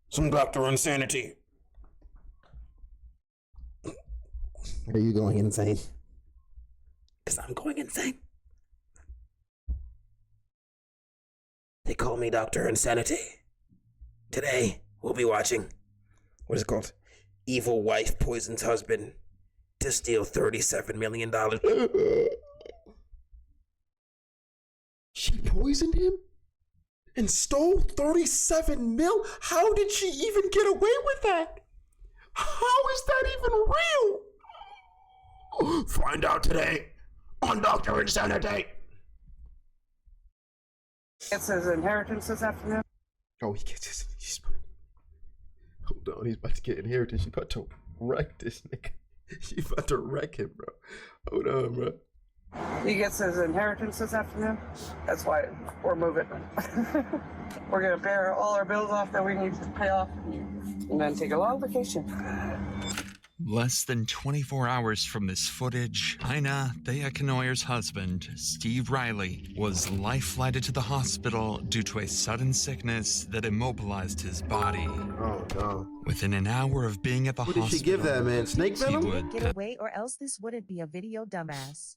Some Dr. Insanity. Are you going insane? Because I'm going insane. They call me Dr. Insanity. Today, we'll be watching, what is it called? Evil wife poisons husband to steal $37 million. She poisoned him? And stole 37 mil? How did she even get away with that? How is that even real? Find out today on Dr. Insanity. Gets his inheritance this afternoon. Oh, he gets his. Hold on, he's about to get inheritance. She's about to wreck this nigga. She's about to wreck him, bro. Hold on, bro. He gets his inheritance this afternoon. That's why we're moving. We're gonna pay all our bills off that we need to pay off, and then take a long vacation. Less than 24 hours from this footage, Ina Thea Knoyer's husband, Steve Riley, was life-flighted to the hospital due to a sudden sickness that immobilized his body. Oh, no. Within an hour of being at the hospital, What did she give that man? Snake venom? he would Get away or else this wouldn't be a video, dumbass.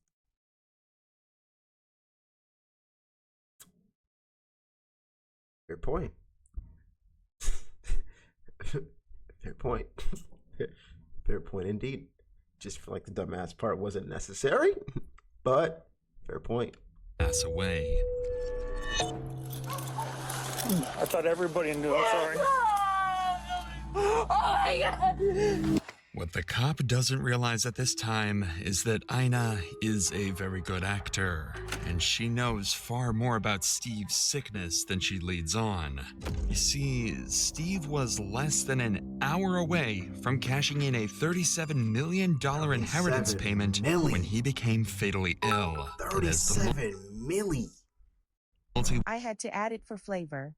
Fair point. Fair point. Fair point indeed. Just feel like the dumbass part wasn't necessary, but fair point. pass away. I thought everybody knew. I'm sorry. Oh my God! What the cop doesn't realize at this time is that Ina is a very good actor, and she knows far more about Steve's sickness than she leads on. You see, Steve was less than an hour away from cashing in a $37 million inheritance payment when he became fatally ill. 37 milli. I had to add it for flavor.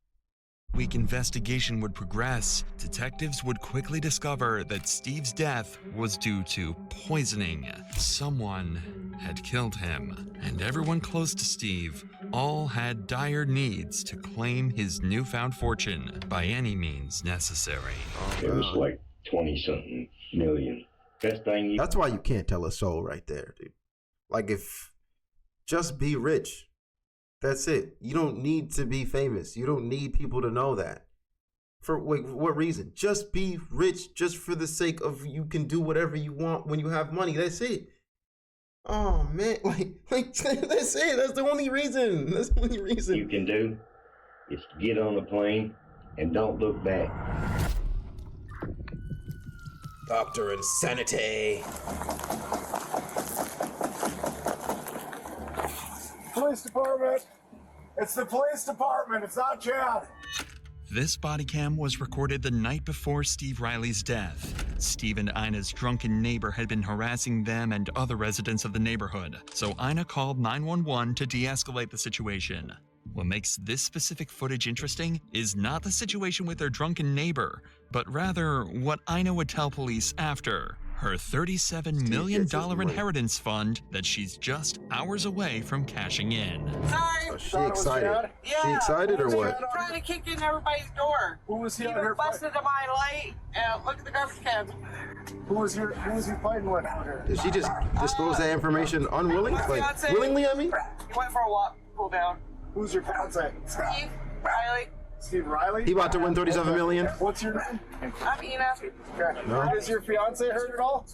Week investigation would progress, detectives would quickly discover that Steve's death was due to poisoning. Someone had killed him, and everyone close to Steve all had dire needs to claim his newfound fortune by any means necessary. It was like 20-something million. Best thing you... That's why you can't tell a soul right there, dude. Like, if just be rich. That's it. You don't need to be famous. You don't need people to know that. For what reason? Just be rich, just for the sake of you can do whatever you want when you have money. That's it. Oh man, like that's it. That's the only reason. That's the only reason. You can do is get on the plane and don't look back. Dr. Insanity. Police department. It's the police department. It's not Chad. This body cam was recorded the night before Steve Riley's death. Steve and Ina's drunken neighbor had been harassing them and other residents of the neighborhood, so Ina called 911 to de-escalate the situation. What makes this specific footage interesting is not the situation with their drunken neighbor, but rather what Ina would tell police after. Her $37 million inheritance fund that she's just hours away from cashing in. Sorry. Oh, she excited. Yeah. She excited or what? Trying to kick in everybody's door. Who was he He out here busted to my light. Look at the garbage can. Who was he fighting with out here? Did she just disclose that information unwillingly? My Like fiance. willingly, I mean? He went for a walk. Pull down. Who's your fiance? Steve Riley. Steve Riley? He about to win 37 million. What's your name? I'm Ina. Okay. No. Is your fiance hurt at all?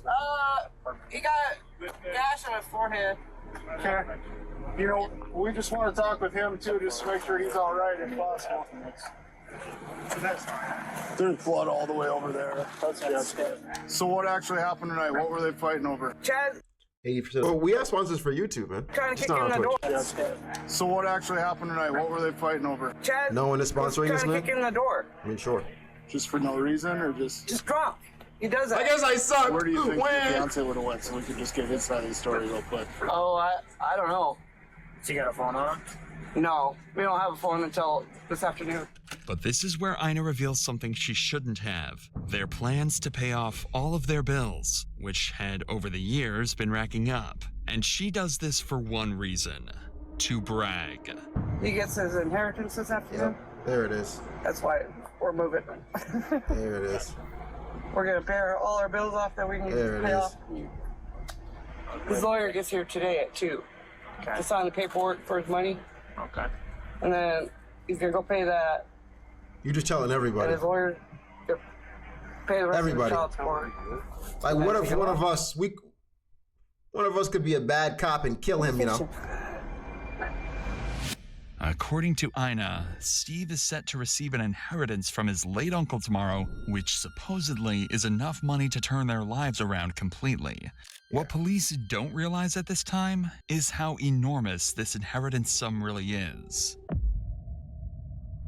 He got gash on his forehead. Okay. You know, we just want to talk with him too, just to make sure he's all right if possible. There's blood all the way over there. That's good. So what actually happened tonight? What were they fighting over? Chad 80%. Well, we have sponsors for YouTube, man. trying to Just kick not in on the Twitch. door. So what actually happened tonight? What were they fighting over? Chad No one is sponsoring this, trying to man? kick in the door. I mean, sure. Just for no reason, or just? Just drunk. He does that. I guess I suck. Where do you think your When? fiance would have went, so we could just get his side of the story real quick? Oh, I don't know. So you got a phone on him? No, we don't have a phone until this afternoon. But this is where Ina reveals something she shouldn't have. Their plans to pay off all of their bills, which had over the years been racking up. And she does this for one reason: to brag. He gets his inheritance this afternoon. There it is. That's why we're moving. There it is. We're gonna pay all our bills off that we need There to it pay is. off. His lawyer gets here today at 2 to sign the paperwork for his money. Okay. And then he's gonna go pay that. You're just telling And everybody. his lawyer gonna pay the rest Everybody. of the child support. Like, what if one of us could be a bad cop and kill him, you know? According to Ina, Steve is set to receive an inheritance from his late uncle tomorrow, which supposedly is enough money to turn their lives around completely. What police don't realize at this time is how enormous this inheritance sum really is.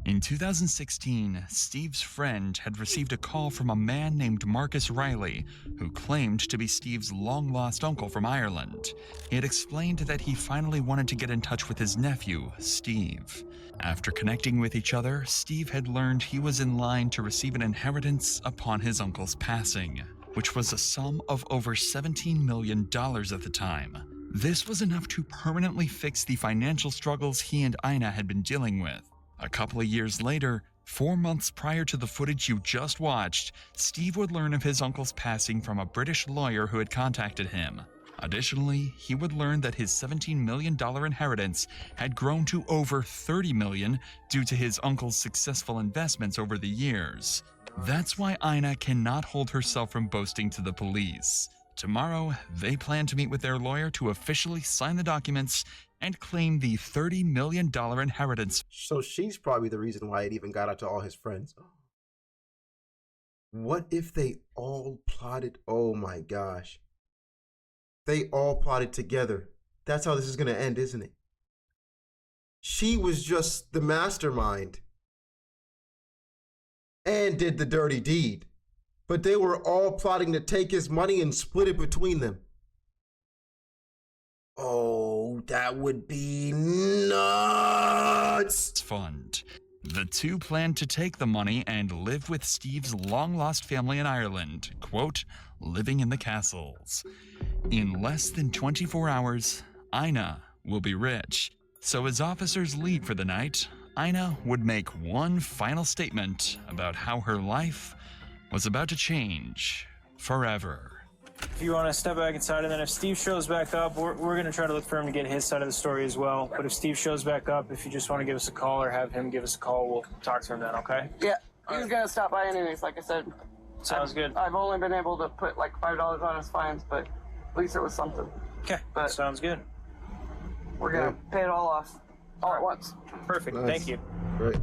In 2016, Steve's friend had received a call from a man named Marcus Riley, who claimed to be Steve's long-lost uncle from Ireland. He had explained that he finally wanted to get in touch with his nephew, Steve. After connecting with each other, Steve had learned he was in line to receive an inheritance upon his uncle's passing, which was a sum of over $17 million at the time. This was enough to permanently fix the financial struggles he and Ina had been dealing with. A couple of years later, 4 months prior to the footage you just watched, Steve would learn of his uncle's passing from a British lawyer who had contacted him. Additionally, he would learn that his $17 million inheritance had grown to over $30 million due to his uncle's successful investments over the years. That's why Ina cannot hold herself from boasting to the police. Tomorrow, they plan to meet with their lawyer to officially sign the documents and claim the $30 million inheritance. So she's probably the reason why it even got out to all his friends. What if they all plotted? Oh my gosh. They all plotted together. That's how this is going to end, isn't it? She was just the mastermind and did the dirty deed. But they were all plotting to take his money and split it between them. Oh, that would be nuts! Fund. The two planned to take the money and live with Steve's long-lost family in Ireland, quote, living in the castles. In less than 24 hours, Ina will be rich. So as officers leave for the night, Ina would make one final statement about how her life was about to change forever. If you want to step back inside, and then if Steve shows back up, we're going to try to look for him to get his side of the story as well. But if Steve shows back up, if you just want to give us a call or have him give us a call, we'll talk to him then, okay? Yeah, he's gonna stop by anyways, like I said. Sounds good. I've only been able to put like $5 on his fines, but at least it was something. Okay, But sounds good. we're gonna pay it all off, all at once. Perfect, Nice. thank you. Great.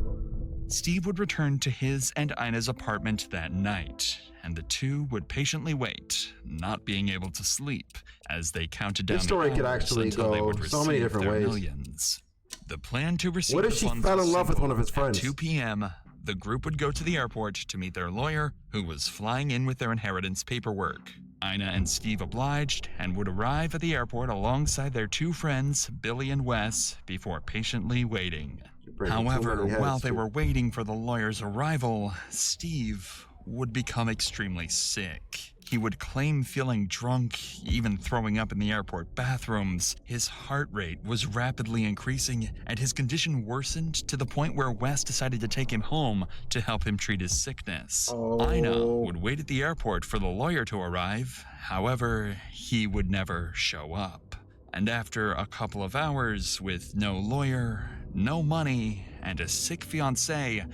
Steve would return to his and Ina's apartment that night, and the two would patiently wait, not being able to sleep, as they counted down This story the could hours actually until they go would so many receive different their ways. millions. The plan to receive What if the she funds fell was in love with simple. one of his friends? At 2 p.m., the group would go to the airport to meet their lawyer, who was flying in with their inheritance paperwork. Ina and Steve obliged and would arrive at the airport alongside their two friends, Billy and Wes, before patiently waiting. Breaking too However, many heads, while they dude. were waiting for the lawyer's arrival, Steve would become extremely sick. He would claim feeling drunk, even throwing up in the airport bathrooms. His heart rate was rapidly increasing, and his condition worsened to the point where Wes decided to take him home to help him treat his sickness. Oh. Ina would wait at the airport for the lawyer to arrive. However, he would never show up. And after a couple of hours with no lawyer, no money, and a sick fiancé,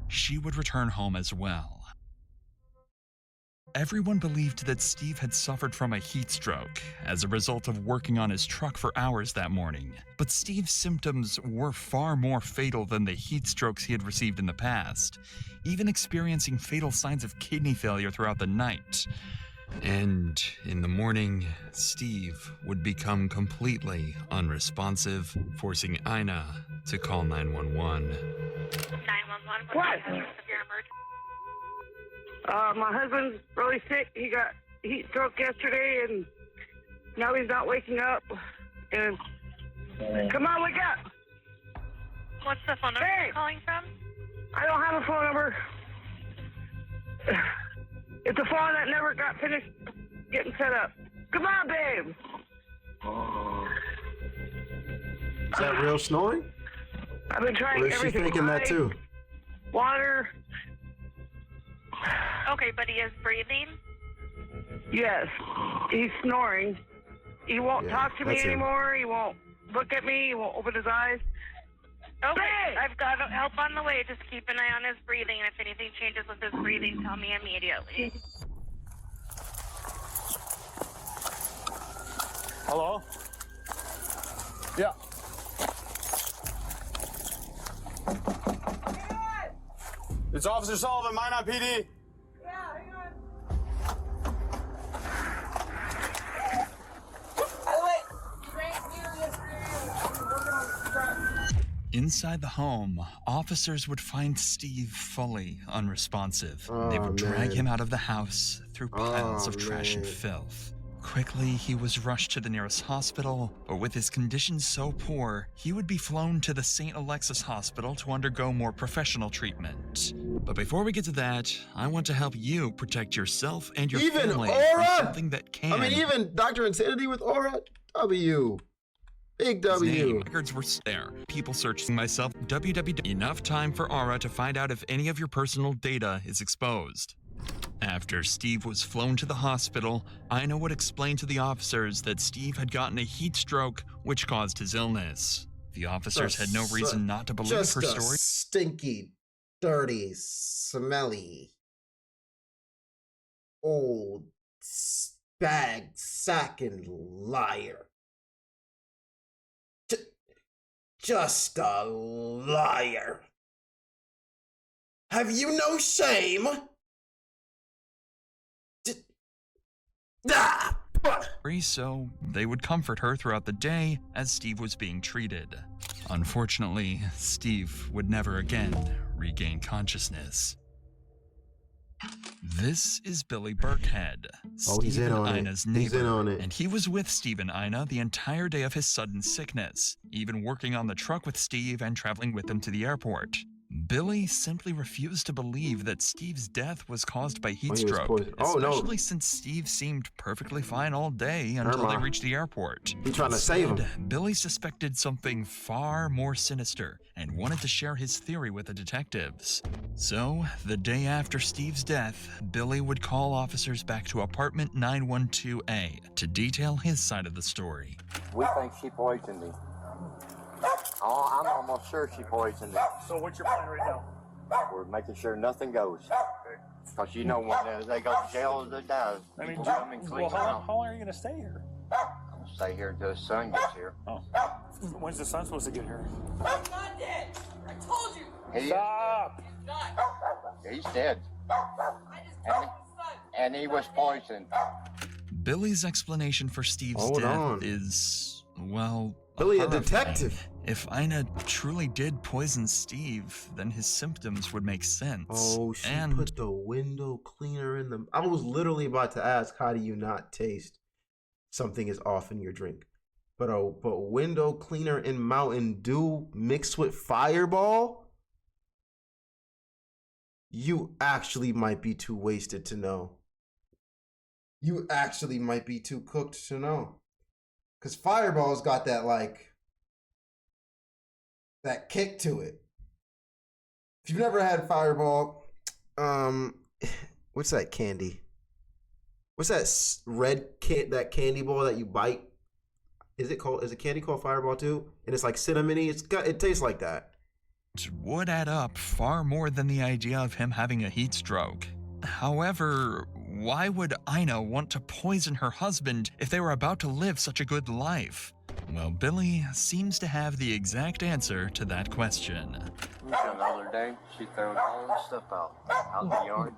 she would return home as well. Everyone believed that Steve had suffered from a heat stroke as a result of working on his truck for hours that morning. But Steve's symptoms were far more fatal than the heat strokes he had received in the past, even experiencing fatal signs of kidney failure throughout the night. And in the morning, Steve would become completely unresponsive, forcing Ina to call 911. 911, What? Of your emergency? My husband's really sick. He got heat stroke yesterday, and now he's not waking up. And come on, wake up! What's the phone number Hey! you're calling from? I don't have a phone number. It's a phone that never got finished getting set up. Come on, babe. Is that real snoring? I've been trying Or is she everything. thinking that Ice, too? Water, Okay, but he is breathing? Yes. He's snoring. He won't Yeah, talk to me that's him. anymore. He won't look at me. He won't open his eyes. Okay, Hey! I've got help on the way. Just keep an eye on his breathing. And if anything changes with his breathing, tell me immediately. Hello? Yeah. It's Officer Sullivan, Minot PD. Inside the home, officers would find Steve fully unresponsive. They would drag man. him out of the house through piles of trash and man. filth. Quickly, he was rushed to the nearest hospital, but with his condition so poor, he would be flown to the St. Alexis Hospital to undergo more professional treatment. But before we get to that, I want to help you protect yourself and your Even family Aura? from something that can. I mean, even Dr. Insanity with Aura? W. Big His name W. records were there. People searching myself. www. Enough time for Aura to find out if any of your personal data is exposed. After Steve was flown to the hospital, Ina would explain to the officers that Steve had gotten a heat stroke, which caused his illness. The officers had no reason not to believe Just her a story. stinky, dirty, smelly, old, bagged, sacking liar. Just a liar. Have you no shame? So they would comfort her throughout the day as Steve was being treated. Unfortunately, Steve would never again regain consciousness. This is Billy Burkhead, Oh, he's Steve in and on it. Ina's He's in neighbor, on it. and he was with Steve and Ina the entire day of his sudden sickness, even working on the truck with Steve and traveling with him to the airport. Billy simply refused to believe that Steve's death was caused by heat he was stroke, poisoned. Oh, no. especially since Steve seemed perfectly fine all day until they mind. reached the airport. He's trying to save him. Instead, Billy suspected something far more sinister and wanted to share his theory with the detectives. So, the day after Steve's death, Billy would call officers back to apartment 912A to detail his side of the story. We think she poisoned him. Oh, I'm almost sure she poisoned him. So what's your plan right now? We're making sure nothing goes. Because you know when they go to jail, they die. I mean, People come and clean well, out. how long are you going to stay here? I'm going to stay here until the sun gets here. Oh. When's the sun supposed to get here? He's not dead. I told you. He Stop! He's not. He's dead. I just told his son. And he was poisoned. Billy's explanation for Steve's Hold death on. is, well, Billy, a horrifying. detective. If Ina truly did poison Steve, then his symptoms would make sense. Oh, she and put the window cleaner in the... I was literally about to ask, how do you not taste something is off in your drink? But window cleaner in Mountain Dew mixed with Fireball? You actually might be too wasted to know. You actually might be too cooked to know. Because Fireball's got that, like... that kick to it. If you've never had Fireball, what's that candy? What's that red that candy ball that you bite? Is it candy called Fireball too? And it's like cinnamony. It tastes like that. would add up far more than the idea of him having a heat stroke. However, why would Ina want to poison her husband if they were about to live such a good life? Well, Billy seems to have the exact answer to that question. The other day, she threw all the stuff out in the yard.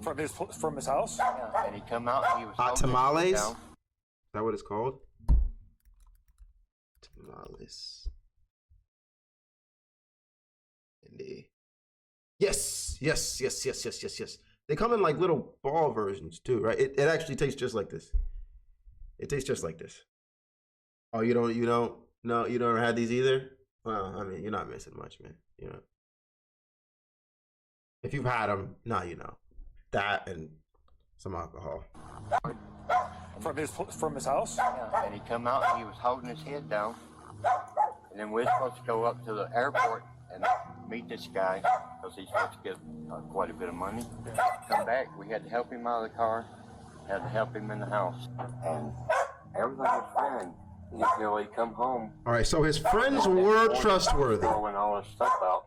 From his house? Yeah, and he come out and he was Hot holding his tamales? head Is down. that what it's called? Tamales. Indeed. Yes. They come in like little ball versions too, right? It actually tastes just like this. It tastes just like this. Oh, you don't have these either? Well, I mean, you're not missing much, man. You know. If you've had them, now you know. That and some alcohol. From his house? Yeah, and he come out and he was holding his head down. And then we're supposed to go up to the airport and meet this guy because he's supposed to get quite a bit of money. Come back, we had to help him out of the car, had to help him in the house, and everything was fine until he come home. All right, so his friends were trustworthy. Throwing all this stuff out.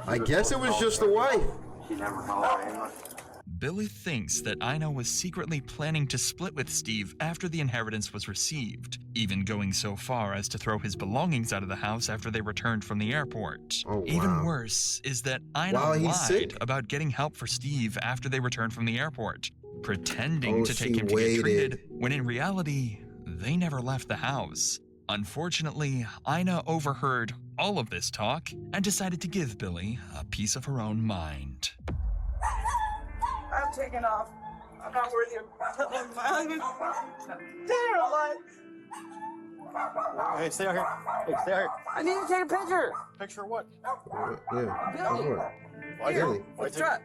I guess it was just the wife. She never called him. Billy thinks that Ina was secretly planning to split with Steve after the inheritance was received, even going so far as to throw his belongings out of the house after they returned from the airport. Oh, wow. Even worse is that Ina While he's lied sick? about getting help for Steve after they returned from the airport, pretending to take she him to get treated, waited. when in reality, they never left the house. Unfortunately, Ina overheard all of this talk and decided to give Billy a piece of her own mind. I'm taking off. I'm not worthy of my husband. Dead or alive. Hey, stay out here. Hey, stay out here. I need to take a picture. Picture what? Yeah. Billy. For what? Why Billy. What's that?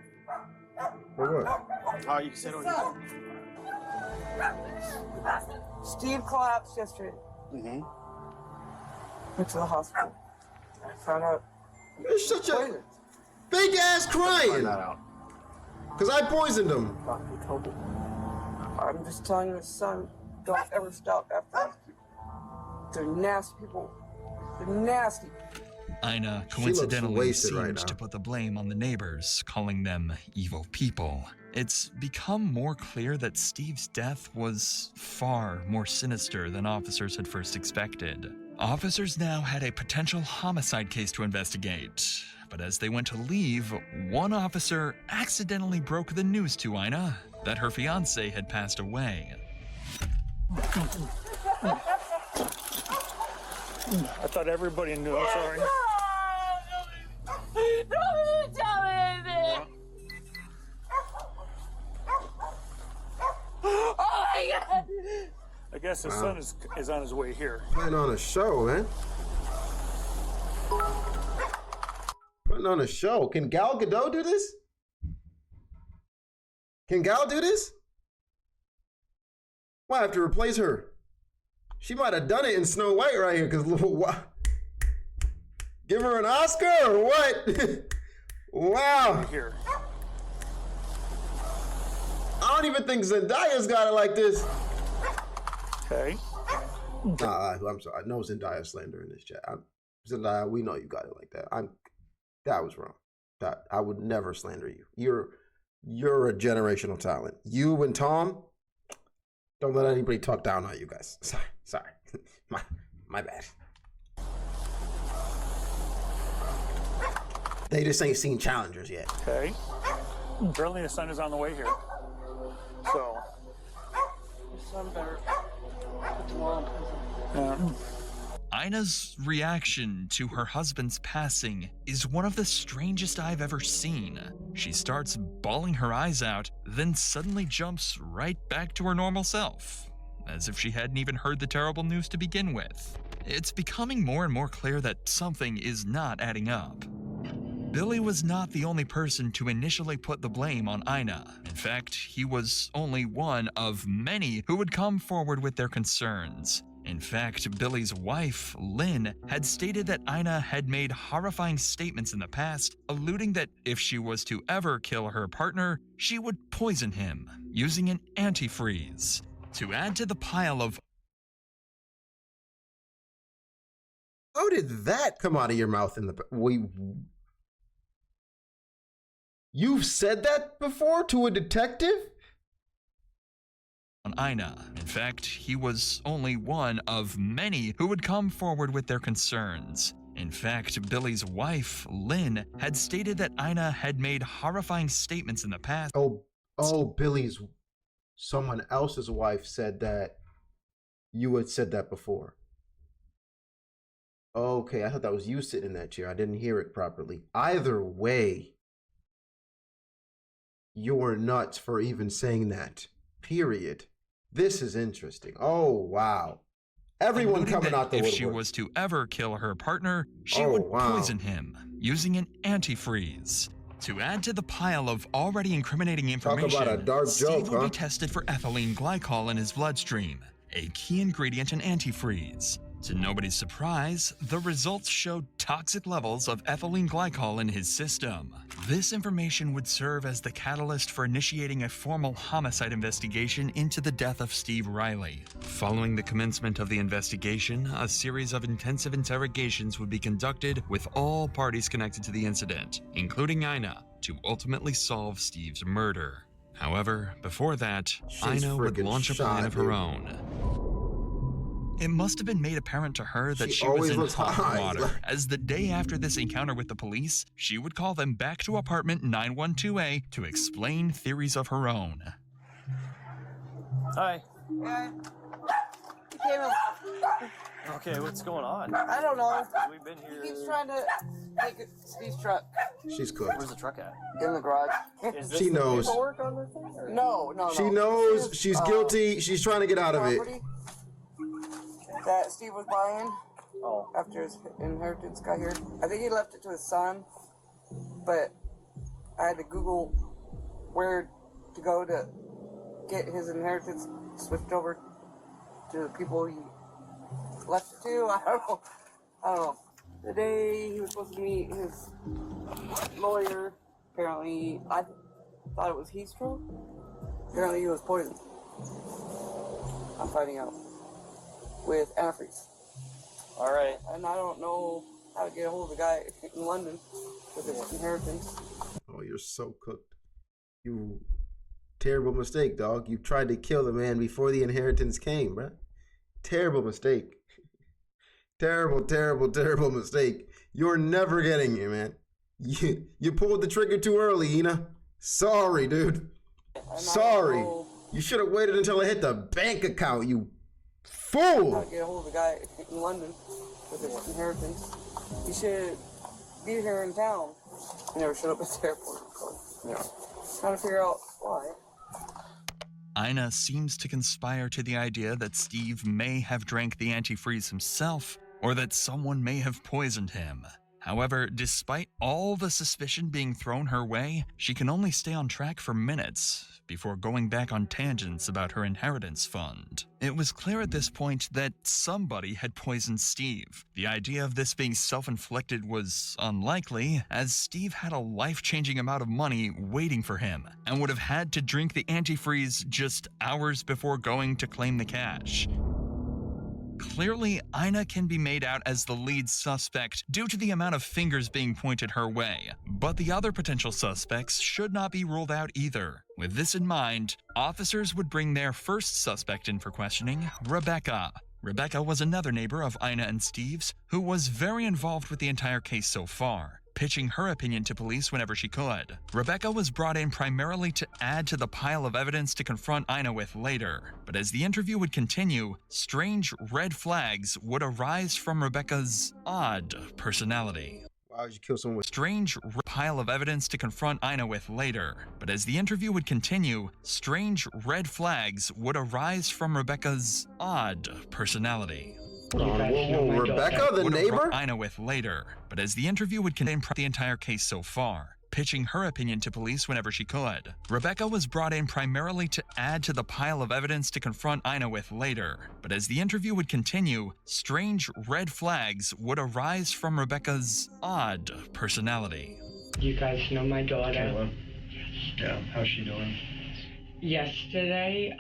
For what? Oh, you can sit over here. Steve collapsed yesterday. Mm-hmm. Went to the hospital. I found out. It's such a Poison. big ass Find crying. that out. Because I poisoned him. Doctor told me. I'm just telling you, son, don't ever stop after these people. They're nasty people. They're nasty. Ina looks coincidentally wasted seems right now. to put the blame on the neighbors, calling them evil people. It's become more clear that Steve's death was far more sinister than officers had first expected. Officers now had a potential homicide case to investigate, but as they went to leave, one officer accidentally broke the news to Ina that her fiancé had passed away. I thought everybody knew. I'm sorry. Don't tell me anything. Oh my God. I guess his son is on his way here. Putting on a show, man. Putting on a show. Can Gal Gadot do this? Can Gal do this? Might have to replace her. She might have done it in Snow White right here, because give her an Oscar or what? Wow. Here. I don't even think Zendaya's got it like this. Okay. I'm sorry. No Zendaya slander in this chat. Zendaya, we know you got it like that. That was wrong. That I would never slander you. You're a generational talent. You and Tom, don't let anybody talk down on you guys. Sorry. My bad. They just ain't seen challengers yet. Okay. Apparently his son is on the way here. So. Your son better put them all in prison. Ina's reaction to her husband's passing is one of the strangest I've ever seen. She starts bawling her eyes out, then suddenly jumps right back to her normal self, as if she hadn't even heard the terrible news to begin with. It's becoming more and more clear that something is not adding up. Billy was not the only person to initially put the blame on Ina. In fact, he was only one of many who would come forward with their concerns. In fact, Billy's wife, Lynn, had stated that Ina had made horrifying statements in the past, alluding that if she was to ever kill her partner, she would poison him using an antifreeze. To add to the pile of How did that come out of your mouth in the You've said that before to a detective? on Ina. In fact, he was only one of many who would come forward with their concerns. In fact, Billy's wife, Lynn, had stated that Ina had made horrifying statements in the past. Billy's someone else's wife said that you had said that before. Okay, I thought that was you sitting in that chair. I didn't hear it properly. Either way, you're nuts for even saying that. Period. This is interesting. Oh, wow. Everyone coming out the woodwork. If she was to ever kill her partner, she would poison him using an antifreeze. To add to the pile of already incriminating information, Talk about a dark Steve joke, will huh? be tested for ethylene glycol in his bloodstream, a key ingredient in antifreeze. To nobody's surprise, the results showed toxic levels of ethylene glycol in his system. This information would serve as the catalyst for initiating a formal homicide investigation into the death of Steve Riley. Following the commencement of the investigation, a series of intensive interrogations would be conducted with all parties connected to the incident, including Ina, to ultimately solve Steve's murder. However, before that, Ina would launch a plan of her own. It must have been made apparent to her that she was in hot water, as the day after this encounter with the police, she would call them back to apartment 912A to explain theories of her own. Hi. Yeah. He came up. Okay, what's going on? I don't know. We've been here. He keeps trying to take Steve's truck. She's cooked. Where's the truck at? In the garage. She knows. Work on this thing? No. She knows she's guilty. She's trying to get out of it. That Steve was buying after his inheritance got here. I think he left it to his son, but I had to Google where to go to get his inheritance switched over to the people he left it to. I don't know. The day he was supposed to meet his lawyer, apparently, I thought it was heat stroke. Apparently he was poisoned. I'm finding out. With antifreeze. All right. And I don't know how to get a hold of the guy in London with his inheritance. Oh, you're so cooked. You terrible mistake, dog. You tried to kill the man before the inheritance came, bruh. Terrible mistake. Terrible mistake. You're never getting it, man. You pulled the trigger too early, Ina. Sorry, dude. Sorry. You should have waited until it hit the bank account, you fool! How to get a hold of the guy in London with his inheritance. He should be here in town. He never showed up at the airport. So, trying to figure out why. Ina seems to conspire to the idea that Steve may have drank the antifreeze himself, or that someone may have poisoned him. However, despite all the suspicion being thrown her way, she can only stay on track for minutes before going back on tangents about her inheritance fund. It was clear at this point that somebody had poisoned Steve. The idea of this being self-inflicted was unlikely, as Steve had a life-changing amount of money waiting for him, and would have had to drink the antifreeze just hours before going to claim the cash. Clearly, Ina can be made out as the lead suspect due to the amount of fingers being pointed her way, but the other potential suspects should not be ruled out either. With this in mind, officers would bring their first suspect in for questioning, Rebecca. Rebecca was another neighbor of Ina and Steve's who was very involved with the entire case so far, pitching her opinion to police whenever she could. Rebecca was brought in primarily to add to the pile of evidence to confront Ina with later, but as the interview would continue, strange red flags would arise from Rebecca's odd personality. Why would you kill someone with strange pile of evidence to confront Ina with later, but as the interview would continue, strange red flags would arise from Rebecca's odd personality. Whoa, Rebecca, the neighbor? Ina with later, but as the interview would contain the entire case so far, pitching her opinion to police whenever she could. Rebecca was brought in primarily to add to the pile of evidence to confront Ina with later, but as the interview would continue, strange red flags would arise from Rebecca's odd personality. You guys know my daughter? Kayla? Yeah, how's she doing? Yesterday,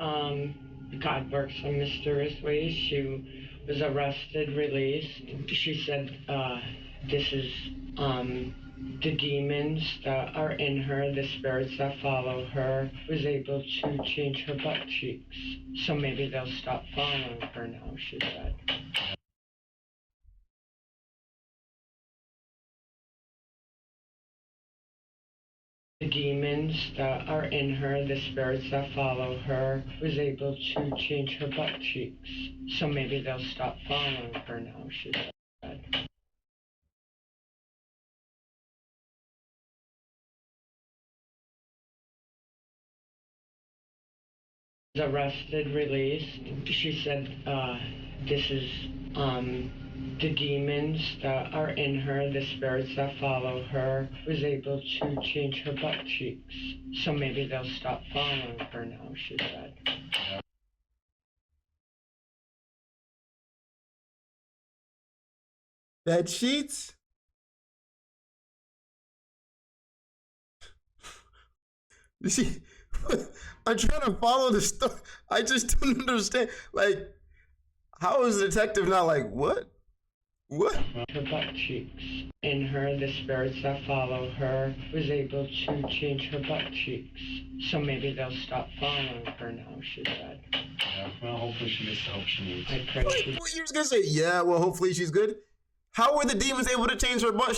God works in mysterious ways. She was arrested, released. She said, this is, the demons that are in her, the spirits that follow her, was able to change her butt cheeks. So maybe they'll stop following her now, she said. The demons that are in her, the spirits that follow her, was able to change her butt cheeks. So maybe they'll stop following her now, she said. Arrested, released. She said, this is, the demons that are in her, the spirits that follow her, was able to change her butt cheeks. So maybe they'll stop following her now, she said. Bed sheets? You see, I'm trying to follow the story. I just don't understand. Like, how is the detective not like, what? What? Her butt cheeks. In her, the spirits that follow her was able to change her butt cheeks. So maybe they'll stop following her now, she said. Yeah, well, hopefully she gets the help she needs. I pray she... You was gonna say, yeah, well, hopefully she's good. How were the demons able to change her butt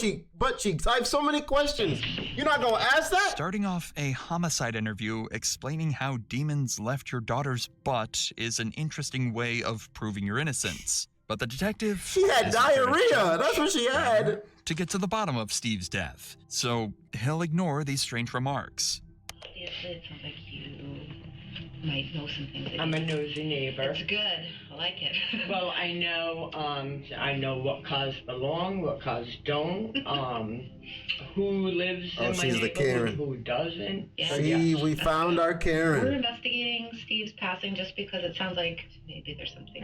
cheeks? I have so many questions. You're not gonna ask that? Starting off a homicide interview explaining how demons left your daughter's butt is an interesting way of proving your innocence. But the detective... She had diarrhea. That's what she had. ...to get to the bottom of Steve's death. So he'll ignore these strange remarks. Obviously, it sounds like you might know some things. I'm a nosy neighbor. That's good. I like it. Well, I know what cars belong, what cars don't, who lives in my she's the neighborhood, Karen. who doesn't. Yeah. We found our We're Karen. investigating Steve's passing just because it sounds like maybe there's something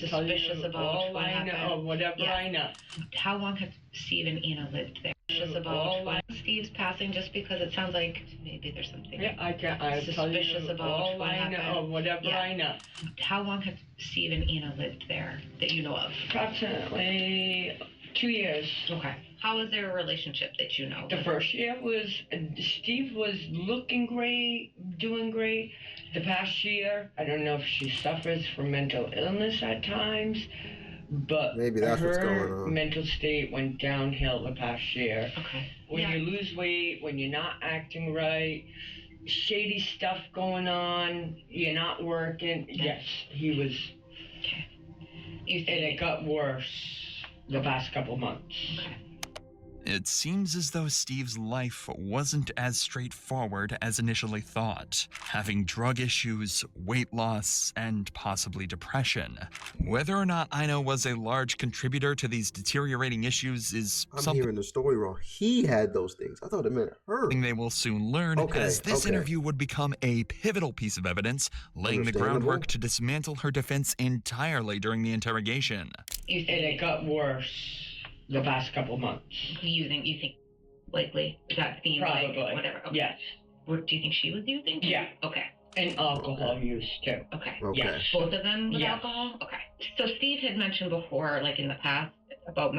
suspicious about what happened. Whatever I know. How long have Steve and Ina lived there? Suspicious about Steve's passing just because it sounds like maybe there's something suspicious about what happened. Whatever I know. How long have Steve and Ina lived there that you know of? Approximately 2 years. Okay. How was their relationship that you know? The first year was, Steve was looking great, doing great. The past year, I don't know if she suffers from mental illness at times, but maybe that's what's going her on. mental state went downhill the past year. Okay. When you lose weight, when you're not acting right, shady stuff going on, you're not working. Yes, he was. Okay. And it got worse the past couple months. Okay. It seems as though Steve's life wasn't as straightforward as initially thought, having drug issues, weight loss, and possibly depression. Whether or not Ina was a large contributor to these deteriorating issues is I'm hearing the story wrong. He had those things. I thought it meant her. something they will soon learn, as this interview would become a pivotal piece of evidence, laying the groundwork to dismantle her defense entirely during the interrogation. And it got worse the past couple months. You think likely that theme, probably, like whatever. Okay. Yes. What do you think she was using? Yeah. Okay. And alcohol use too. Okay. Yes. Both of them with Yes. alcohol. Okay. So Steve had mentioned before, like in the past, about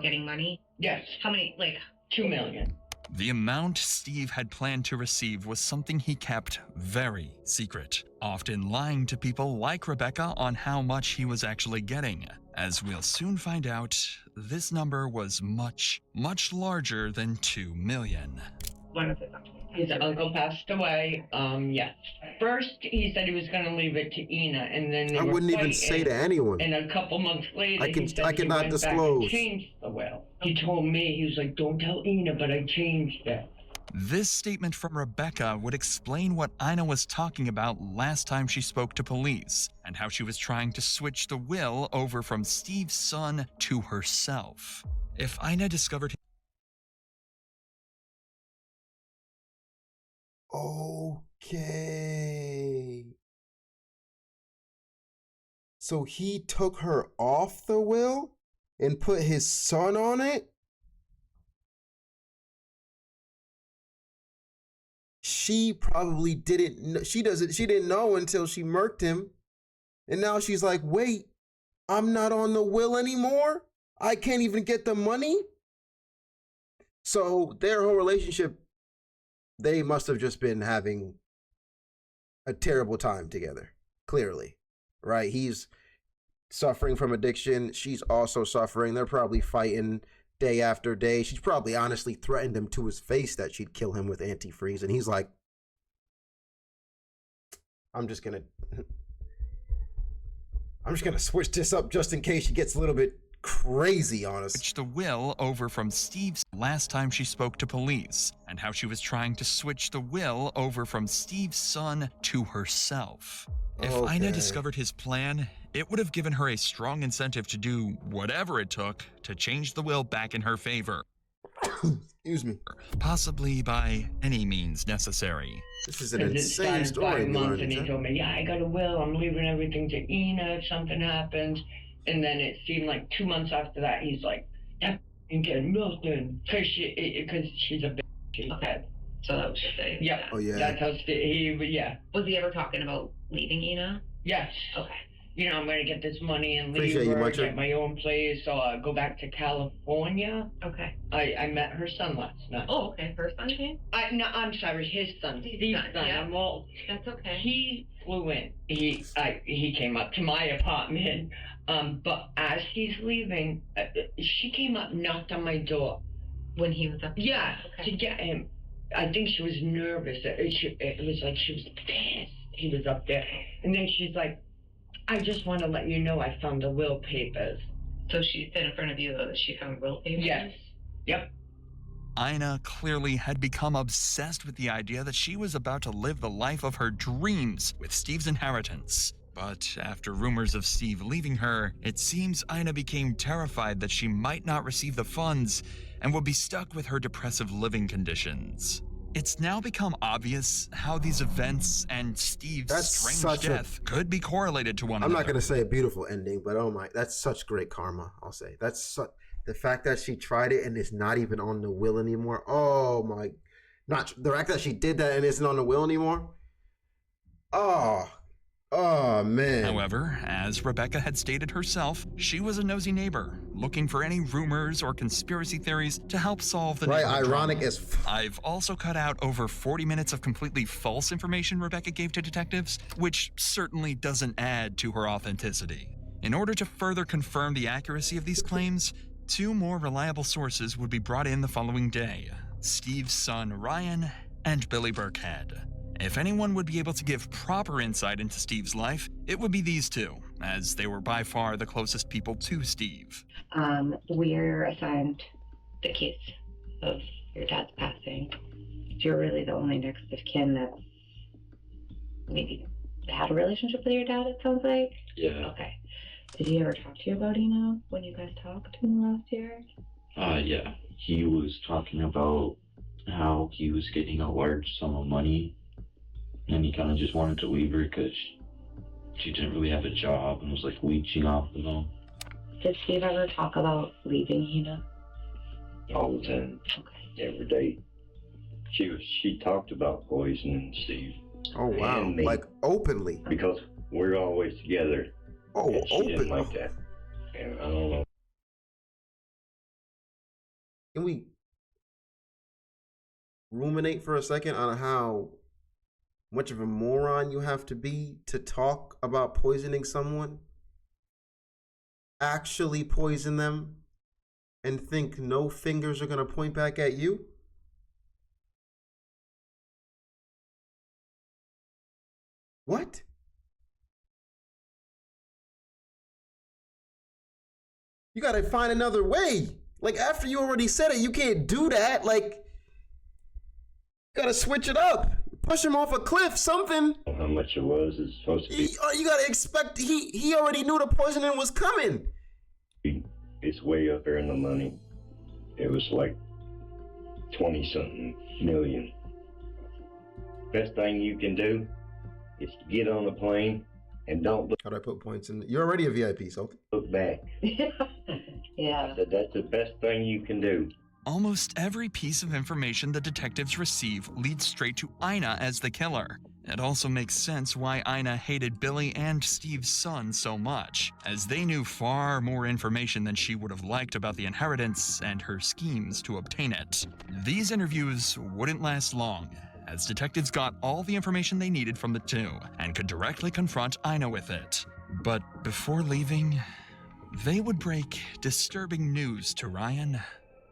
getting money. Yes. How many? Like $2 million. The amount Steve had planned to receive was something he kept very secret, often lying to people like Rebecca on how much he was actually getting. As we'll soon find out, this number was much, much larger than $2 million. His uncle passed away. Yes. First, he said he was going to leave it to Ina, and then they I were wouldn't even fighting, say to anyone. And a couple months later, I he said he cannot went disclose. back and changed the will. He told me, he was like, "Don't tell Ina, but I changed it." This statement from Rebecca would explain what Ina was talking about last time she spoke to police, and how she was trying to switch the will over from Steve's son to herself. If Ina discovered Okay. So he took her off the will and put his son on it? She probably didn't. She didn't know until she murked him. And now she's like, wait, I'm not on the will anymore? I can't even get the money? So their whole relationship, they must have just been having a terrible time together, clearly, right? He's suffering from addiction. She's also suffering. They're probably fighting day after day. She's probably honestly threatened him to his face that she'd kill him with antifreeze. And he's like, I'm just gonna switch this up just in case she gets a little bit crazy on us. switch the will over from Steve's last time she spoke to police, and how she was trying to switch the will over from Steve's son to herself. If Ina discovered his plan, it would have given her a strong incentive to do whatever it took to change the will back in her favor. Excuse me. Possibly by any means necessary. This is an insane story. 5 months, and he told me, "Yeah, I got a will. I'm leaving everything to Ina if something happens." And then it seemed like 2 months after that, he's like, that ain't getting nothing. Because she's a bitch. She said. So that was just it. Yeah. Oh, yeah. That's how yeah. Was he ever talking about leaving Ina? Yes. Okay. You know, I'm going to get this money and leave Appreciate you, her, Muncher. get my own place, go back to California. Okay. I met her son last night. Oh, okay. Her son came? No, I'm sorry, his son. Steve's son. Yeah. I'm old. That's okay. He flew in. He came up to my apartment. But as he's leaving, she came up, knocked on my door. When he was up? Yeah, Okay. to get him. I think she was nervous. It was like she was pissed he was up there. And then she's like, I just want to let you know I found the will papers. So she said in front of you that she found will papers? Yes. Yep. Ina clearly had become obsessed with the idea that she was about to live the life of her dreams with Steve's inheritance. But after rumors of Steve leaving her, it seems Ina became terrified that she might not receive the funds and would be stuck with her depressive living conditions. It's now become obvious how these events and Steve's strange death could be correlated to one another. I'm not going to say a beautiful ending, but oh my, that's such great karma, I'll say. The fact that she tried it and it's not even on the will anymore. Oh my, the fact that she did that and isn't on the will anymore. Oh man. However, as Rebecca had stated herself, she was a nosy neighbor, looking for any rumors or conspiracy theories to help solve the neighborhood ironic drama. as I've also cut out over 40 minutes of completely false information Rebecca gave to detectives, which certainly doesn't add to her authenticity. In order to further confirm the accuracy of these claims, 2 more reliable sources would be brought in the following day: Steve's son Ryan and Billy Burkhead. If anyone would be able to give proper insight into Steve's life, it would be these 2, as they were by far the closest people to Steve. We're assigned the case of your dad's passing. You're really the only next of kin that maybe had a relationship with your dad, it sounds like? Yeah. Okay. Did he ever talk to you about Ina when you guys talked in the last year? Yeah. He was talking about how he was getting a large sum of money, and he kind of just wanted to leave her because she didn't really have a job and was like leeching off of him. Did Steve ever talk about leaving Ina? All the time. Okay. Every day. She talked about poisoning Steve. Oh wow. And me, like openly. because we're always together. Oh, and she didn't openly. like that. And I don't know. Can we ruminate for a second on how much of a moron you have to be to talk about poisoning someone? Actually poison them and think no fingers are going to point back at you? What? You got to find another way. Like, after you already said it, you can't do that. Like, you got to switch it up. Push him off a cliff, something. How much it was is supposed to be. You got to expect, he already knew the poisoning was coming. It's way up there in the money. It was like 20-something million. Best thing you can do is to get on the plane and don't look. How do I put points in? You're already a VIP, so. Look back. Yeah. I said that's the best thing you can do. Almost every piece of information the detectives receive leads straight to Ina as the killer. It also makes sense why Ina hated Billy and Steve's son so much, as they knew far more information than she would have liked about the inheritance and her schemes to obtain it. These interviews wouldn't last long, as detectives got all the information they needed from the 2 and could directly confront Ina with it. But before leaving, they would break disturbing news to Ryan,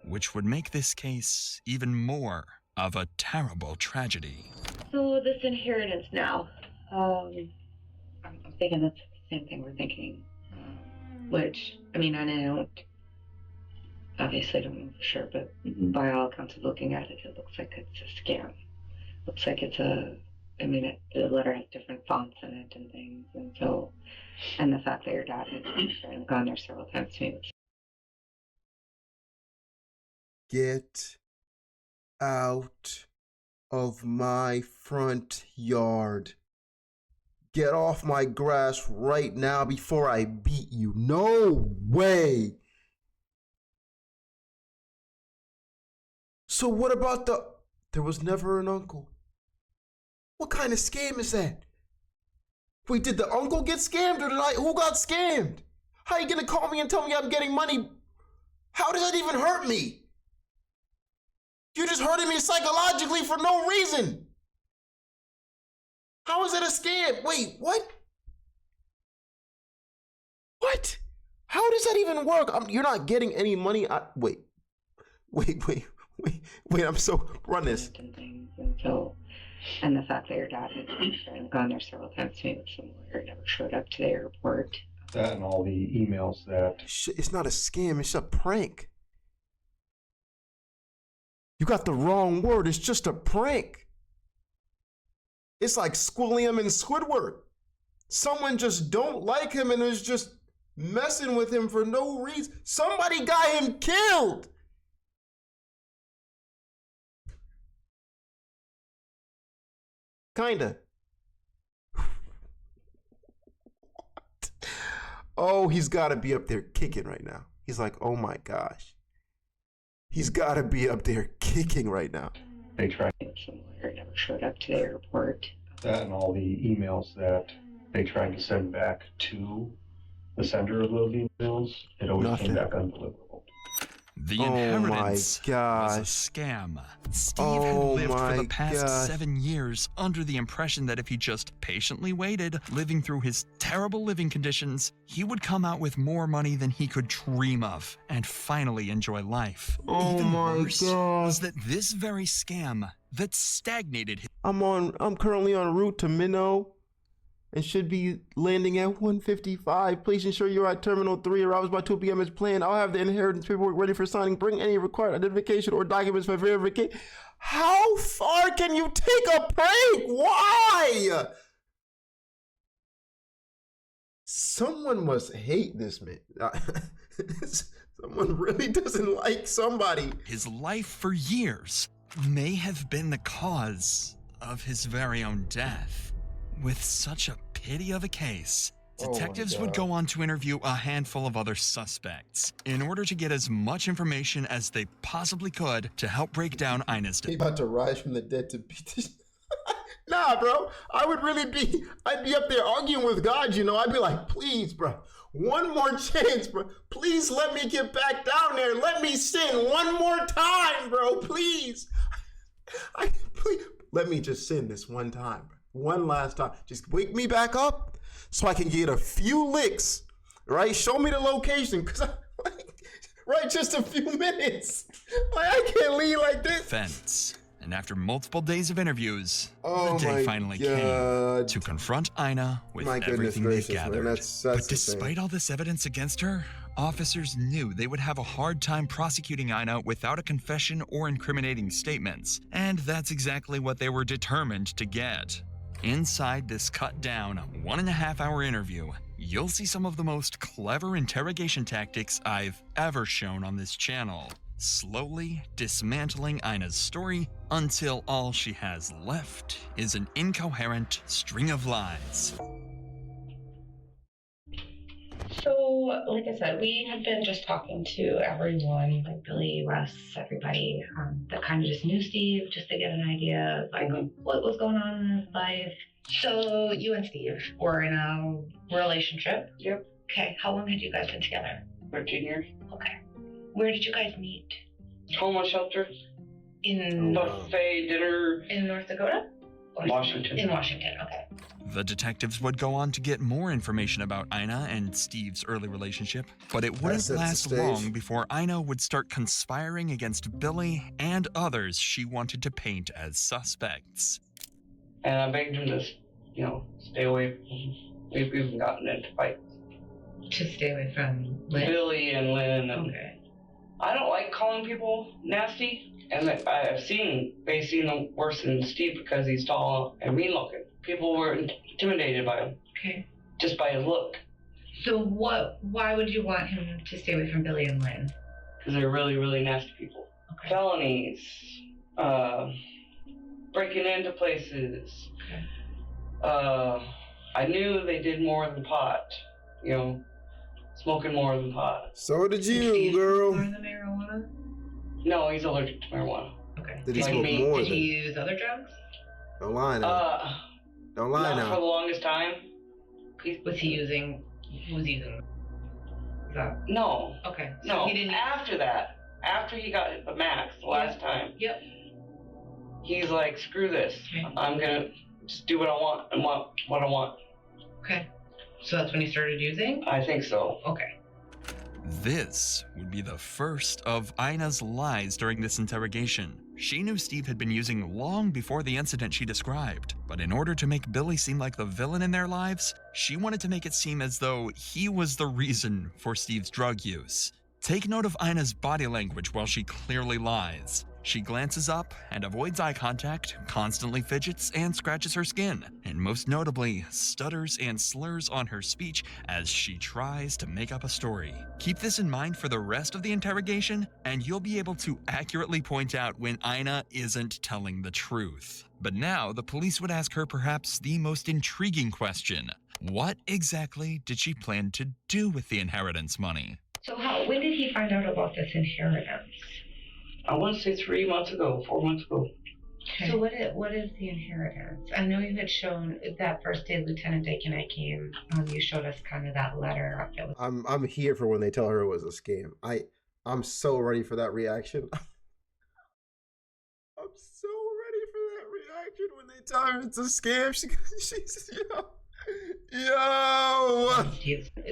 which would make this case even more of a terrible tragedy. So this inheritance now, I'm thinking that's the same thing we're thinking. Which, I mean, I obviously don't know for sure, but by all accounts of looking at it, it looks like it's a scam. Looks like it's the letter has different fonts in it and things, and the fact that your dad had gone there several times to me. Get out of my front yard. Get off my grass right now before I beat you. No way. So what about there was never an uncle? What kind of scam is that? Wait, did the uncle get scammed or who got scammed? How are you gonna call me and tell me I'm getting money? How does that even hurt me? You're just hurting me psychologically for no reason. How is that a scam? Wait, what? What? How does that even work? You're not getting any money. Wait, I'm so, run this. And the fact that your dad had gone there several times to meet with some lawyer, never showed up to the airport. That and all the emails that... It's not a scam, it's a prank. You got the wrong word, it's just a prank. It's like Squilliam and Squidward. Someone just don't like him and is just messing with him for no reason. Somebody got him killed. Kinda. Oh, he's gotta be up there kicking right now. He's like, oh my gosh. He's gotta be up there kicking right now. They tried. Some lawyer never showed up to the airport. That and all the emails that they tried to send back to the sender of those emails, it always came back undeliverable. The inheritance was a scam. Steve had lived for the past 7 years under the impression that if he just patiently waited, living through his terrible living conditions, he would come out with more money than he could dream of and finally enjoy life. Even worse was that this very scam that stagnated his... I'm currently en route to Minnow and should be landing at 1:55. Please ensure you're at Terminal 3. Arrivals by 2 p.m. as planned. I'll have the inheritance paperwork ready for signing. Bring any required identification or documents for verification. How far can you take a prank? Why? Someone must hate this man. Someone really doesn't like somebody. His life for years may have been the cause of his very own death. With such a pity of a case, detectives would go on to interview a handful of other suspects in order to get as much information as they possibly could to help break down Ina's death. He about to rise from the dead to beat this. Nah, bro. I'd be up there arguing with God, you know. I'd be like, please, bro, one more chance, bro. Please let me get back down there. Let me sin one more time, bro. Please. Please. Let me just sin this one time, bro. One last time. Just wake me back up so I can get a few licks, right? Show me the location, because right, just a few minutes. Like, I can't leave like this. Fence. And after multiple days of interviews, the day finally came to confront Ina with everything they've gathered. But despite all this evidence against her, officers knew they would have a hard time prosecuting Ina without a confession or incriminating statements. And that's exactly what they were determined to get. Inside this cut-down 1.5-hour interview, you'll see some of the most clever interrogation tactics I've ever shown on this channel, slowly dismantling Ina's story until all she has left is an incoherent string of lies. So, like I said, we have been just talking to everyone, like Billy, Russ, everybody that kind of just knew Steve, just to get an idea of like what was going on in his life. So, you and Steve were in a relationship. Yep. Okay, how long had you guys been together? 13 years. Okay. Where did you guys meet? Homeless shelter. In buffet dinner. In North Dakota? Washington. In Washington, okay. The detectives would go on to get more information about Ina and Steve's early relationship, but it wouldn't last long before Ina would start conspiring against Billy and others she wanted to paint as suspects. And I begged him to, stay away. We've even gotten into fights. To stay away from Lynn? Billy and Lynn. Okay. I don't like calling people nasty. And they've seen them worse than Steve because he's tall and mean looking. People were intimidated by him. Okay. Just by his look. So why would you want him to stay away from Billy and Lynn? Because they're really, really nasty people. Okay. Felonies. Breaking into places. Okay. I knew they did more than pot. You know, smoking more than pot. So did you, girl. More than marijuana? No, he's allergic to marijuana. Okay. Did he smoke more Did than? he use other drugs? Don't lie now. Don't lie not now. for the longest time. Was he using? Who was using? Is that? No. Okay. So No. he didn't. After that, after he got the max the last time, Yep. he's like, screw this. I'm gonna just do what I want and want what I want. Okay. So that's when he started using? I think so. Okay. This would be the first of Ina's lies during this interrogation. She knew Steve had been using long before the incident she described, but in order to make Billy seem like the villain in their lives, she wanted to make it seem as though he was the reason for Steve's drug use. Take note of Ina's body language while she clearly lies. She glances up and avoids eye contact, constantly fidgets and scratches her skin, and most notably, stutters and slurs on her speech as she tries to make up a story. Keep this in mind for the rest of the interrogation, and you'll be able to accurately point out when Ina isn't telling the truth. But now, the police would ask her perhaps the most intriguing question. What exactly did she plan to do with the inheritance money? So when did he find out about this inheritance? I want to say 3 months ago, 4 months ago. Okay. So what is the inheritance? I know you had shown that first day Lieutenant Dake and I came. You showed us kind of that letter. That was... I'm here for when they tell her it was a scam. I'm so ready for that reaction. I'm so ready for that reaction when they tell her it's a scam. She's yo.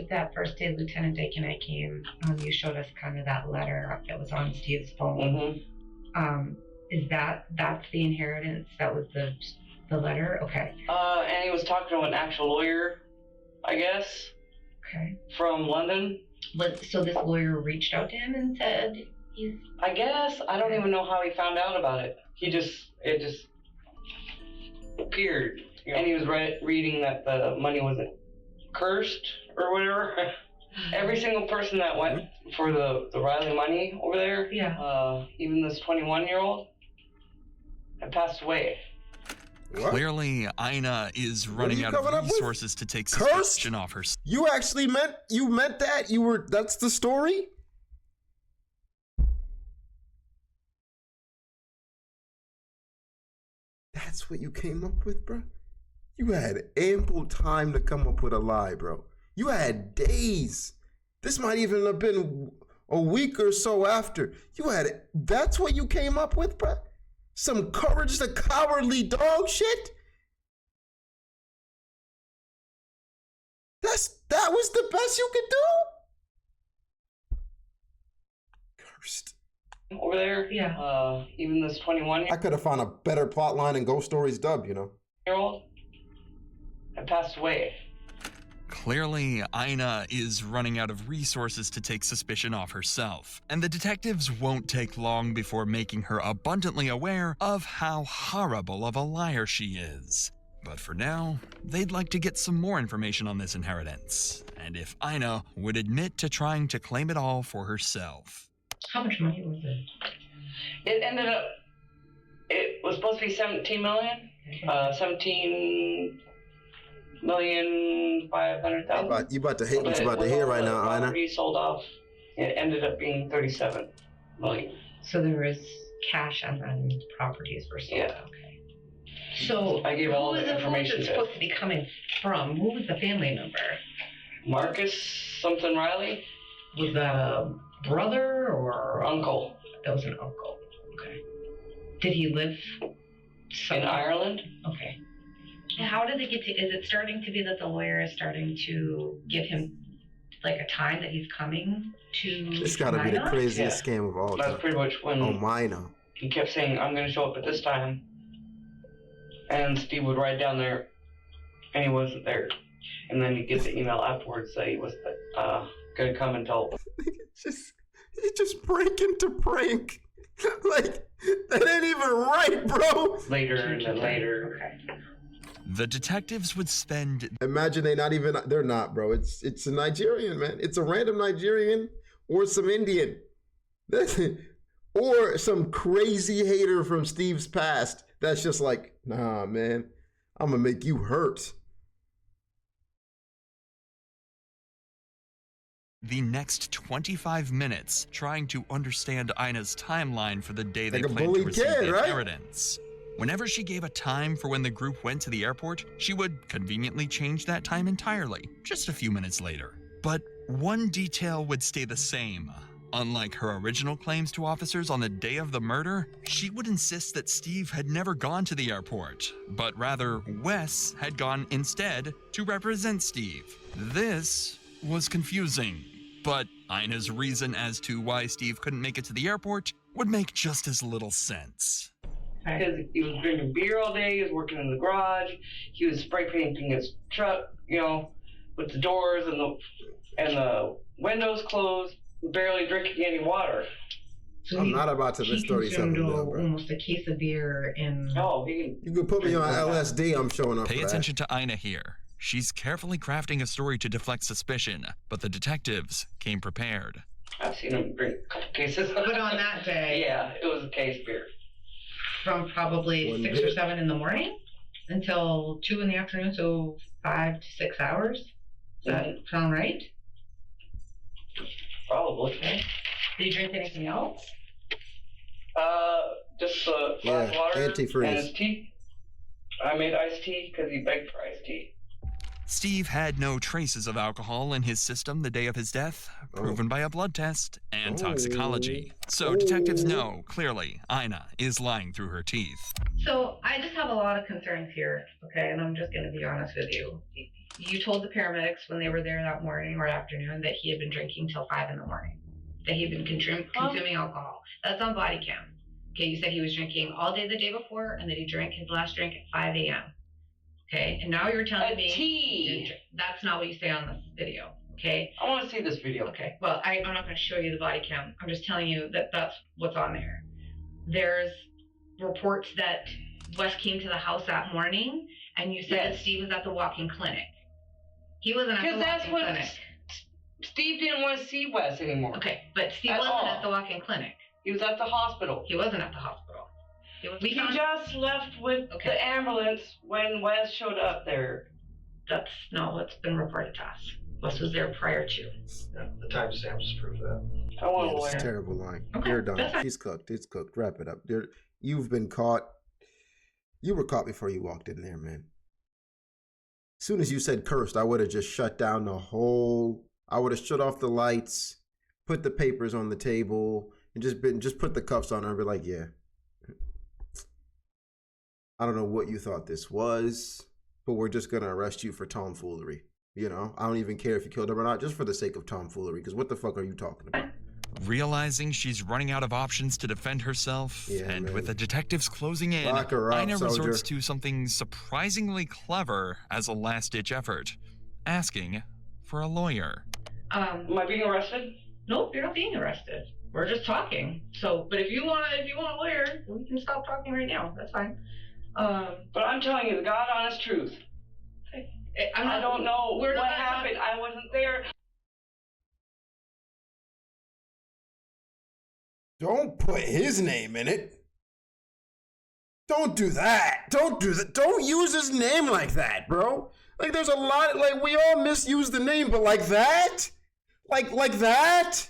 That first day Lieutenant Dake and I came. You showed us kind of that letter that was on Steve's phone. Mm-hmm. Is that's the inheritance? That was the letter? Okay. And he was talking to an actual lawyer, I guess. Okay. From London. So this lawyer reached out to him and said he's... I guess. I don't even know how he found out about it. It just appeared. And he was reading that the money wasn't cursed or whatever. Every single person that went for the Riley money over there, even this 21-year-old, had passed away. What? Clearly, Ina is running out of resources to take Cursed? suspicion off her. You actually meant that? That's the story? That's what you came up with, bro? You had ample time to come up with a lie, bro. You had days. This might even have been a week or so after. That's what you came up with, bro? Some courage the cowardly dog shit? That was the best you could do? Cursed. Over there, even this 21-year-old. I could have found a better plot line in Ghost Stories dub, you know. Had passed away. Clearly, Ina is running out of resources to take suspicion off herself, and the detectives won't take long before making her abundantly aware of how horrible of a liar she is. But for now, they'd like to get some more information on this inheritance, and if Ina would admit to trying to claim it all for herself. How much money was it? It was supposed to be 17 million. 17,500,000. You about to hate what you about to hear right now, Ina. Property sold off. It ended up being 37 million. So there was cash and then properties were sold. Yeah. Okay. So I gave all the information. Who was it supposed to be coming from? Who was the family member? Marcus something Riley. Was that a brother or uncle? That was an uncle. Okay. Did he live in Ireland? Okay. How did it get to? Is it starting to be that the lawyer is starting to give him like a time that he's coming to? It's got to be the craziest scam of all time. That's pretty much when. Oh, Mina. He kept saying, "I'm going to show up at this time," and Steve would write down there, and he wasn't there, and then he'd get the email afterwards that he was going to come and tell. He just breaking to prank. Like, that ain't even right, bro. Later and then later. Okay. The detectives would spend... Imagine they're not, bro. It's a Nigerian, man. It's a random Nigerian or some Indian. Or some crazy hater from Steve's past that's just like, nah, man, I'm gonna make you hurt. the next 25 minutes trying to understand Ina's timeline for the day they Like a planned to bullied receive kid, the right? inheritance. Whenever she gave a time for when the group went to the airport, she would conveniently change that time entirely, just a few minutes later. But one detail would stay the same. Unlike her original claims to officers on the day of the murder, she would insist that Steve had never gone to the airport, but rather Wes had gone instead to represent Steve. This was confusing, but Ina's reason as to why Steve couldn't make it to the airport would make just as little sense. Because he was drinking beer all day, he was working in the garage, he was spray painting his truck, you know, with the doors and the windows closed, barely drinking any water. So I'm not about to miss 37 mil, bro. Almost a case of beer and... Oh, you can put me on LSD, I'm showing up. Pay attention to Ina here. She's carefully crafting a story to deflect suspicion, but the detectives came prepared. I've seen him drink a couple cases. But on that day... Yeah, it was a case of beer. From probably 6 or 7 in the morning until 2 in the afternoon, so 5 to 6 hours. Does that sound right? Probably. Okay. Did you drink anything else? Just glass water antifreeze. and his tea. I made iced tea because he begged for iced tea. Steve had no traces of alcohol in his system the day of his death, proven by a blood test and toxicology. So detectives know, clearly, Ina is lying through her teeth. So I just have a lot of concerns here, okay, and I'm just going to be honest with you. You told the paramedics when they were there that morning or afternoon that he had been drinking till 5 in the morning, that he had been consuming alcohol. That's on body cam. Okay, you said he was drinking all day the day before and that he drank his last drink at 5 a.m. Okay, and now you're telling me tea. That's not what you say on the video, okay? I want to see this video. Okay, well, I'm not going to show you the body cam. I'm just telling you that that's what's on there. There's reports that Wes came to the house that morning, and you said that Steve was at the walk-in clinic. He wasn't at the walk-in clinic. Steve didn't want to see Wes anymore. Okay, but Steve wasn't at the walk-in clinic. He was at the hospital. He wasn't at the hospital. He just left with the ambulance when Wes showed up there. That's not what's been reported to us. Wes was there prior to. Yeah, the timestamps prove that. I want a It's a lawyer. terrible line. Okay, You're done. that's fine. She's cooked. It's cooked. Wrap it up. You've been caught. You were caught before you walked in there, man. As soon as you said cursed, I would have just shut down the whole... I would have shut off the lights, put the papers on the table, and just put the cuffs on her and be like, yeah. I don't know what you thought this was, but we're just going to arrest you for tomfoolery. You know, I don't even care if you killed him or not, just for the sake of tomfoolery, because what the fuck are you talking about? Realizing she's running out of options to defend herself, and with the detectives closing in, Lock her up, Ina soldier. resorts to something surprisingly clever as a last-ditch effort, asking for a lawyer. Am I being arrested? Nope, you're not being arrested. We're just talking. So, but if you want a lawyer, we can stop talking right now. That's fine. But I'm telling you the God honest truth. I don't know what happened. I wasn't there. Don't put his name in it. Don't do that. Don't do that. Don't use his name like that, bro. Like, there's a lot, like, we all misuse the name, but like that? Like that?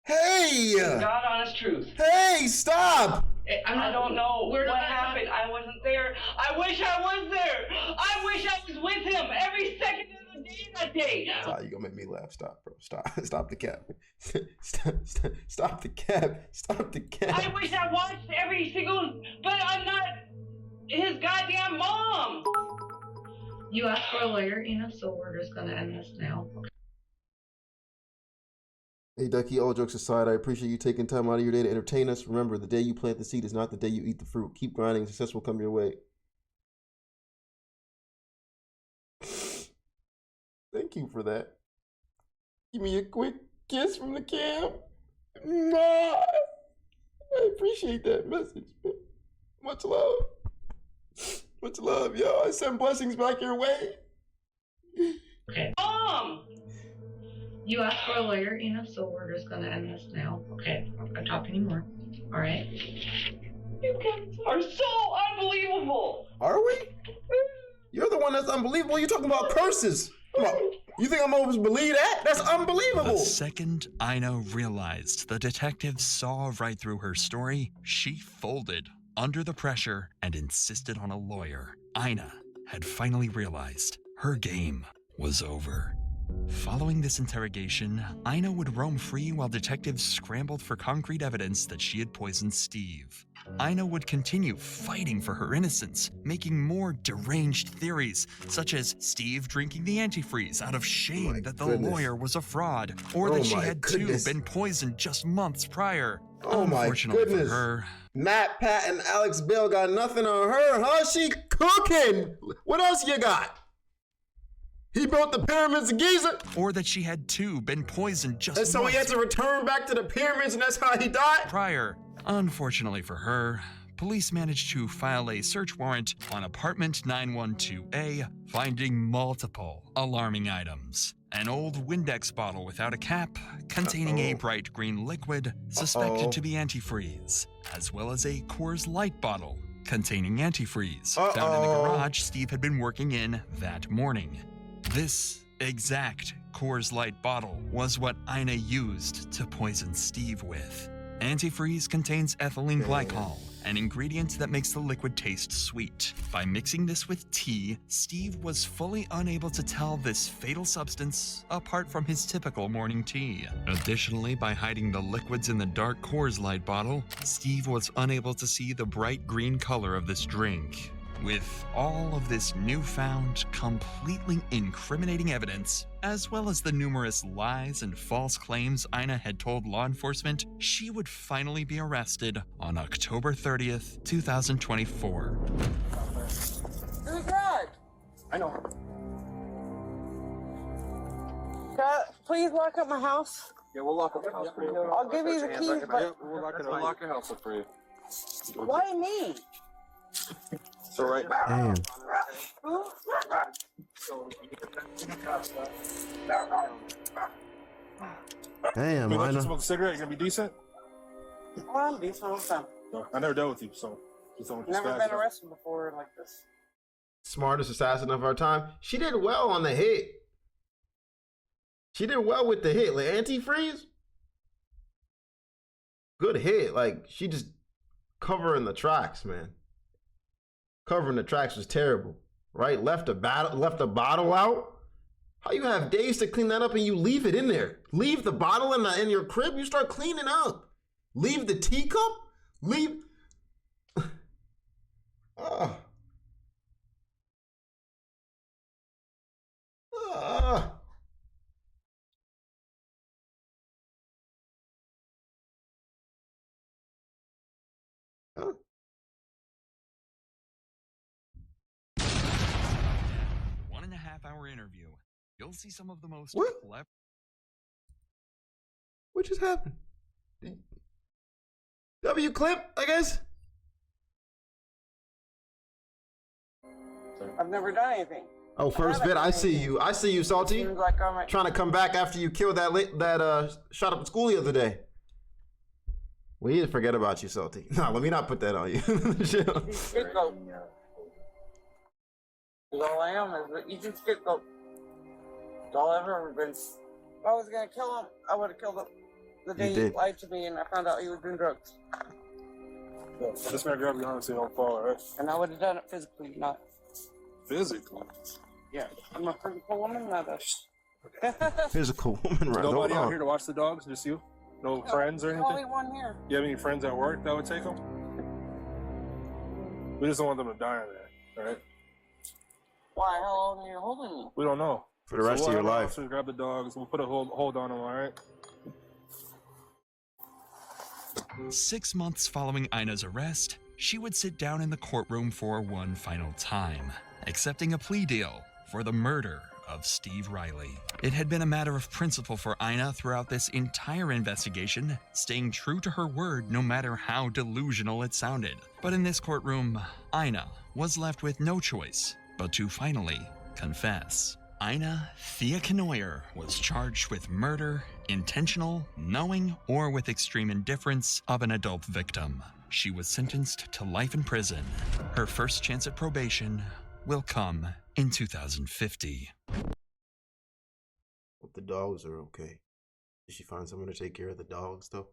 Hey! God honest truth. Hey, stop! I don't know what happened. I wasn't there. I wish I was there. I wish I was with him every second of the day that day. Stop, you gonna make me laugh. Stop, bro. Stop. Stop the cap. Stop the cap. Stop the cap. I wish I watched every single, but I'm not his goddamn mom. You asked for a lawyer, so we're just gonna end this now. Hey, Ducky, all jokes aside, I appreciate you taking time out of your day to entertain us. Remember, the day you plant the seed is not the day you eat the fruit. Keep grinding, success will come your way. Thank you for that. Give me a quick kiss from the cam. Mwah! I appreciate that message, man. Much love. Much love, y'all. I send blessings back your way. Okay. Mom! You asked for a lawyer, so we're just gonna end this now. Okay, I'm not gonna talk anymore. All right. You guys are so unbelievable. Are we? You're the one that's unbelievable. You're talking about curses. Come on. You think I'm supposed to believe that? That's unbelievable. The second Ina realized the detectives saw right through her story, she folded under the pressure and insisted on a lawyer. Ina had finally realized her game was over. Following this interrogation, Ina would roam free while detectives scrambled for concrete evidence that she had poisoned Steve. Ina would continue fighting for her innocence, making more deranged theories, such as Steve drinking the antifreeze out of shame that the lawyer was a fraud, or that she had too been poisoned just months prior. Oh my goodness. For her, Matt, Pat, and Alex Bell got nothing on her, huh? She cooking. What else you got? He built the pyramids of Giza. Or that she had too been poisoned just and so he had to return back to the pyramids and that's how he died? Prior. Unfortunately for her, police managed to file a search warrant on apartment 912A, finding multiple alarming items. An old Windex bottle without a cap, containing a bright green liquid suspected to be antifreeze, as well as a Coors Light bottle containing antifreeze, found in the garage Steve had been working in that morning. This exact Coors Light bottle was what Ina used to poison Steve with. Antifreeze contains ethylene glycol, an ingredient that makes the liquid taste sweet. By mixing this with tea, Steve was fully unable to tell this fatal substance apart from his typical morning tea. Additionally, by hiding the liquids in the dark Coors Light bottle, Steve was unable to see the bright green color of this drink. With all of this newfound, completely incriminating evidence, as well as the numerous lies and false claims Ina had told law enforcement, she would finally be arrested on October 30th, 2024. Who's that? I know. Please lock up my house. Yeah, we'll lock up the house for you. I'll give you the keys, but we'll lock your house up for you. why me? So right. Damn. Damn, you let you Ina. smoke a cigarette? You gonna be decent? Well, I'm decent all the time. No, I never dealt with you, so just don't Never been arrested before like this. Smartest assassin of our time. She did well on the hit. She did well with the hit. Like antifreeze. Good hit. Like she just covering the tracks, man. Covering the tracks was terrible, right? Left a bottle out. How you have days to clean that up and you leave it in there? Leave the bottle in your crib. You start cleaning up. Leave the teacup. Leave. Hour interview. You'll see some of the most clever. What just happened? W clip, I guess. I've never done anything. Oh, first bit. I see you. I see you, Salty. Seems like I'm trying to come back after you killed that shot up at school the other day. We need to forget about you, Salty. No, let me not put that on you. Chill. Scapegoat. All I am is an easy scapegoat. That's all I've ever been. If I was gonna kill him, I would have killed him the day he lied to me and I found out he was doing drugs. Yeah, this man grabbed you honestly don't fall, right? And I would have done it physically, not physically. Yeah, I'm a physical woman, not a physical woman, right? Nobody out here to watch the dogs, just you? No friends or anything? Only one here. You have any friends at work that would take them? We just don't want them to die on there, alright? Why? How long are you holding me? We don't know. For the rest of your life. So grab the dogs. We'll put a hold on them, all right? 6 months following Ina's arrest, she would sit down in the courtroom for one final time, accepting a plea deal for the murder of Steve Riley. It had been a matter of principle for Ina throughout this entire investigation, staying true to her word no matter how delusional it sounded. But in this courtroom, Ina was left with no choice but to finally confess. Ina Thea Knoyer was charged with murder, intentional, knowing, or with extreme indifference of an adult victim. She was sentenced to life in prison. Her first chance at probation will come in 2050. Hope the dogs are okay. Did she find someone to take care of the dogs, though?